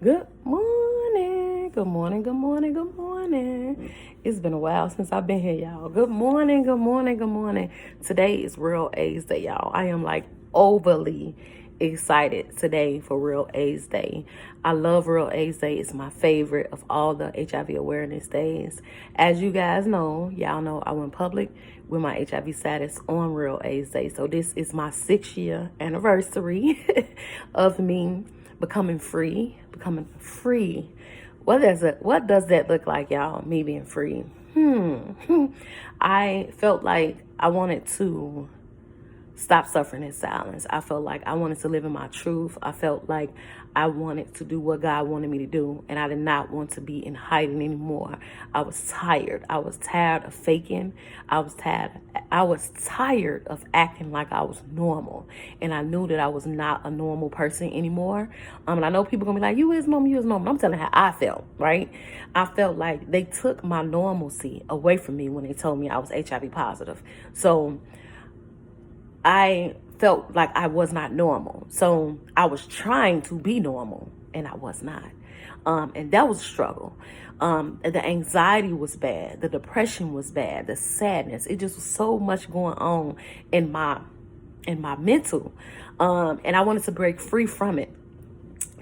Good morning, good morning, good morning, good morning. It's been a while since I've been here, y'all. Good morning, good morning, good morning. Today is Real AIDS Day, y'all. I am like overly excited today for Real AIDS Day. I love Real AIDS Day. It's my favorite of all the HIV awareness days. As you guys know, y'all know I went public with my HIV status on Real AIDS Day. So this is my 6-year anniversary of me becoming free. What does that look like, y'all? Me being free. I felt like I wanted to stop suffering in silence. I felt like I wanted to live in my truth. I felt like I wanted to do what God wanted me to do, and I did not want to be in hiding anymore. I was tired. I was tired of faking. I was tired of acting like I was normal, and I knew that I was not a normal person anymore. And I know people gonna be like, "You is normal, you is normal." I'm telling you how I felt. Right? I felt like they took my normalcy away from me when they told me I was HIV positive. So I felt like I was not normal. So I was trying to be normal, and I was not. And that was a struggle. The anxiety was bad. The depression was bad. The sadness. It just was so much going on in my mental. And I wanted to break free from it.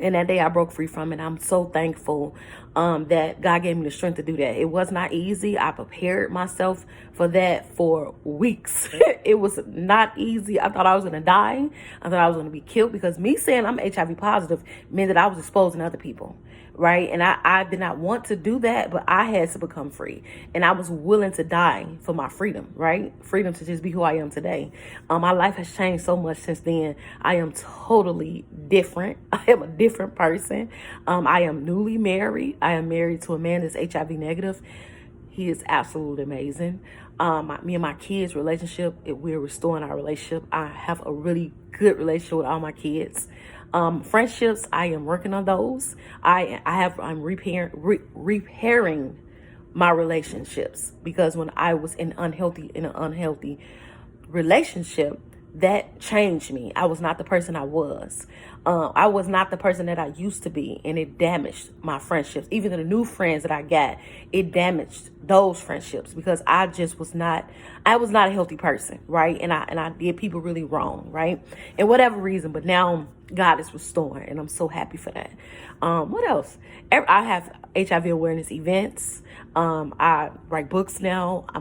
And that day I broke free from it. I'm so thankful that God gave me the strength to do that. It was not easy. I prepared myself for that for weeks. It was not easy. I thought I was going to die. I thought I was going to be killed, because me saying I'm HIV positive meant that I was exposing other people. Right. And I did not want to do that, but I had to become free. And I was willing to die for my freedom. Right. Freedom to just be who I am today. My life has changed so much since then. I am totally different. I am a different person. I am newly married. I am married to a man that's HIV negative. He is absolutely amazing. Me and my kids' relationship, we're restoring our relationship. I have a really good relationship with all my kids. Friendships, I am working on those. I'm repairing my relationships, because when I was in an unhealthy relationship, that changed me. I was not the person I was. I was not the person that I used to be, and it damaged my friendships. Even the new friends that I got, it damaged those friendships, because I was not a healthy person, right? And I did people really wrong, right? And whatever reason, but now God is restoring, and I'm so happy for that. What else? I have HIV awareness events. I write books now. I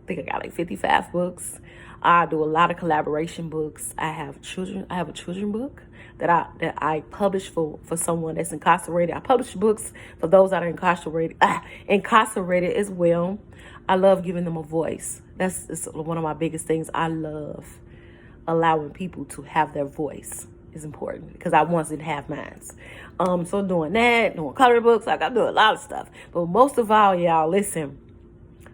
think I got like 55 books. I do a lot of collaboration books. I have a children book that I publish for someone that's incarcerated. I publish books for those that are incarcerated as well. I love giving them a voice. It's one of my biggest things. I love allowing people to have their voice. Is important, because I once didn't have mine. So doing that, doing coloring books, I do a lot of stuff. But most of all, y'all, listen,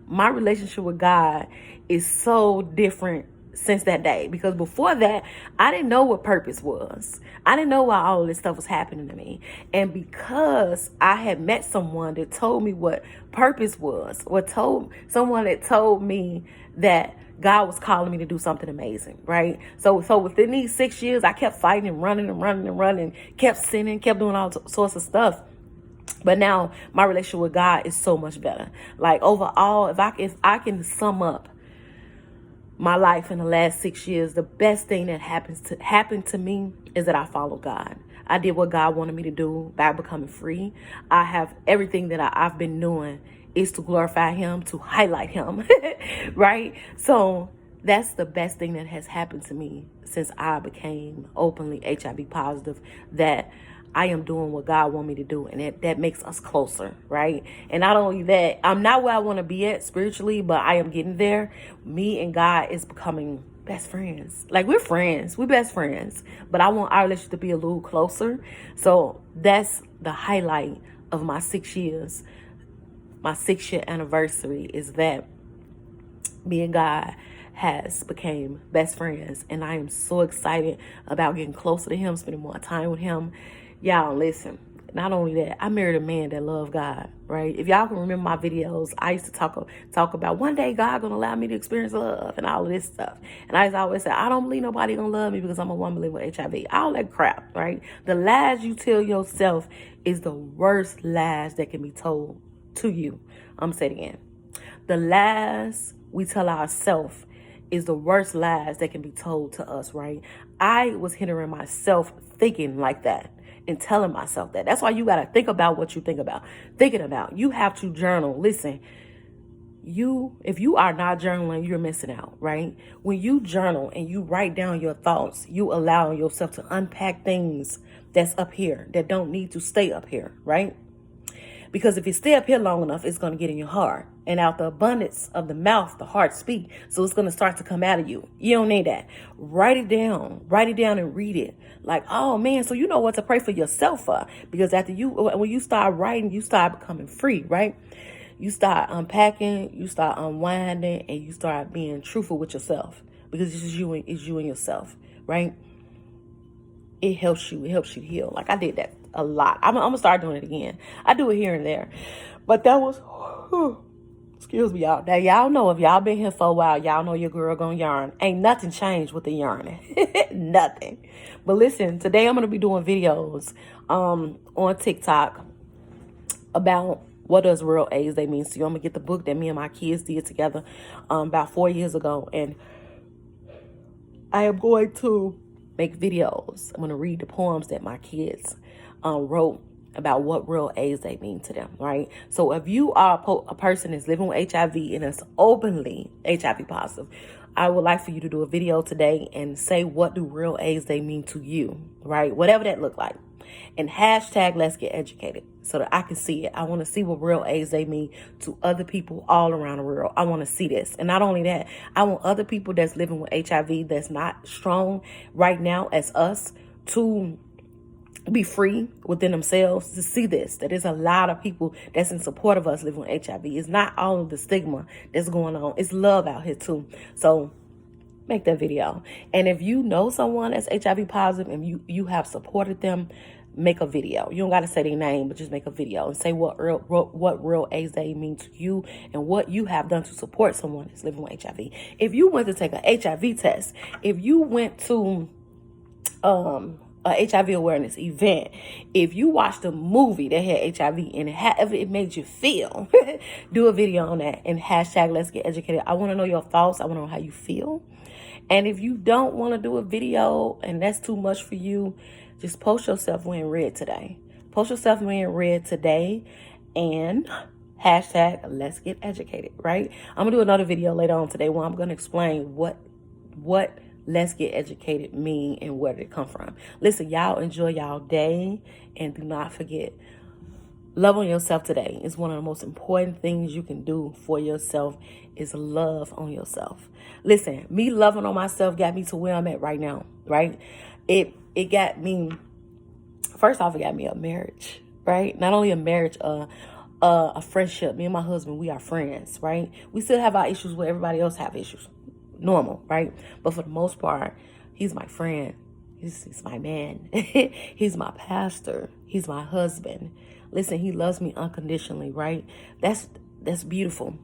my relationship with God is so different since that day, because before that, I didn't know what purpose was. I didn't know why all of this stuff was happening to me. And because I had met someone that told me what purpose was, someone that told me that God was calling me to do something amazing, right? So within these 6 years, I kept fighting and running, kept sinning, kept doing all sorts of stuff. But now my relationship with God is so much better. Like overall, if I can sum up my life in the last 6 years, the best thing that happened to me is that I followed God. I did what God wanted me to do by becoming free. I have everything that I've been doing is to glorify Him, to highlight Him, right? So that's the best thing that has happened to me since I became openly HIV positive, that I am doing what God wants me to do, and that makes us closer, right? And not only that, I'm not where I want to be at spiritually, but I am getting there. Me and God is becoming best friends. Like, we're friends, we're best friends, but I want our relationship to be a little closer. So that's the highlight of my 6 years. My 6-year anniversary is that me and God has became best friends, and I am so excited about getting closer to Him, spending more time with Him. Y'all, listen, not only that, I married a man that loved God, right? If y'all can remember my videos, I used to talk about one day God gonna allow me to experience love and all of this stuff. And I used to always say, I don't believe nobody gonna love me because I'm a woman living with HIV. All that crap, right? The lies you tell yourself is the worst lies that can be told to you. I'm gonna say it again. The lies we tell ourselves is the worst lies that can be told to us, right? I was hindering myself thinking like that and telling myself that. That's why you got to think about what you think about. Thinking about. You have to journal. Listen, if you are not journaling, you're missing out, right? When you journal and you write down your thoughts, you allow yourself to unpack things that's up here that don't need to stay up here, right? Because if it stay up here long enough, it's going to get in your heart. And out the abundance of the mouth, the heart speak. So it's going to start to come out of you. You don't need that. Write it down. Write it down and read it. Like, oh man, so you know what to pray for yourself for. Because when you start writing, you start becoming free, right? You start unpacking, you start unwinding, and you start being truthful with yourself. Because it's you and yourself, right? It helps you heal. Like I did that a lot. I'm gonna start doing it again. I do it here and there, but that was excuse me, y'all. Now y'all know, if y'all been here for a while, y'all know your girl gonna yarn. Ain't nothing changed with the yarning. Nothing. But listen, today I'm gonna be doing videos on TikTok about what does real AIDS Day mean to you. I'm gonna get the book that me and my kids did together about 4 years ago, and I am going to make videos. I'm going to read the poems that my kids wrote about what real AIDS Day mean to them, right? So if you are a person that's living with HIV and is openly HIV positive, I would like for you to do a video today and say, what do real AIDS Day mean to you, right? Whatever that look like. And hashtag let's get educated so that I can see it. I want to see what real AIDS Day mean to other people all around the world. I want to see this. And not only that, I want other people that's living with HIV that's not strong right now as us to be free within themselves, to see this, that there's a lot of people that's in support of us living with HIV. It's not all of the stigma that's going on. It's love out here too. So make that video. And if you know someone that's HIV positive and you have supported them, make a video. You don't got to say their name, but just make a video and say what real AIDS Day means to you and what you have done to support someone that's living with HIV. If you went to take an HIV test, if you went to a HIV awareness event, if you watched a movie that had HIV and however it made you feel, do a video on that and hashtag let's get educated. I want to know your thoughts. I want to know how you feel. And if you don't want to do a video and that's too much for you, just post yourself wearing red today. Post yourself wearing red today and hashtag let's get educated, right? I'm going to do another video later on today where I'm going to explain what let's get educated mean and where did it come from. Listen, y'all enjoy y'all day and do not forget, love on yourself today is one of the most important things you can do for yourself is love on yourself. Listen, me loving on myself got me to where I'm at right now, right? It got me, first off, it got me a marriage, right? Not only a marriage, a friendship. Me and my husband, we are friends, right? We still have our issues where everybody else have issues. Normal, right? But for the most part, he's my friend. He's my man. He's my pastor. He's my husband. Listen, he loves me unconditionally, right? That's beautiful.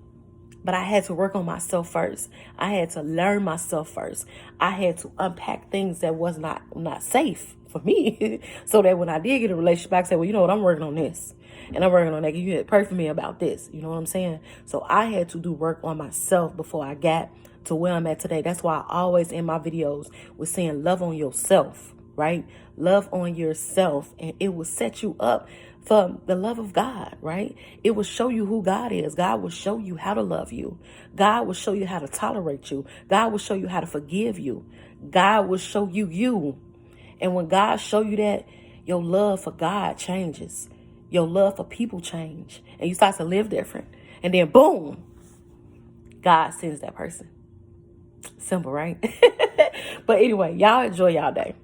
But I had to work on myself first. I had to learn myself first. I had to unpack things that was not safe for me. So that when I did get a relationship, I could say, well, you know what? I'm working on this. And I'm working on that. You had pray for me about this. You know what I'm saying? So I had to do work on myself before I got to where I'm at today. That's why I always in my videos was saying love on yourself, right? Love on yourself. And it will set you up for the love of God, right? It will show you who God is. God will show you how to love you. God will show you how to tolerate you. God will show you how to forgive you. God will show you you. And when God show you that, your love for God changes. Your love for people change. And you start to live different. And then boom, God sends that person. Simple, right? But anyway, y'all enjoy y'all day.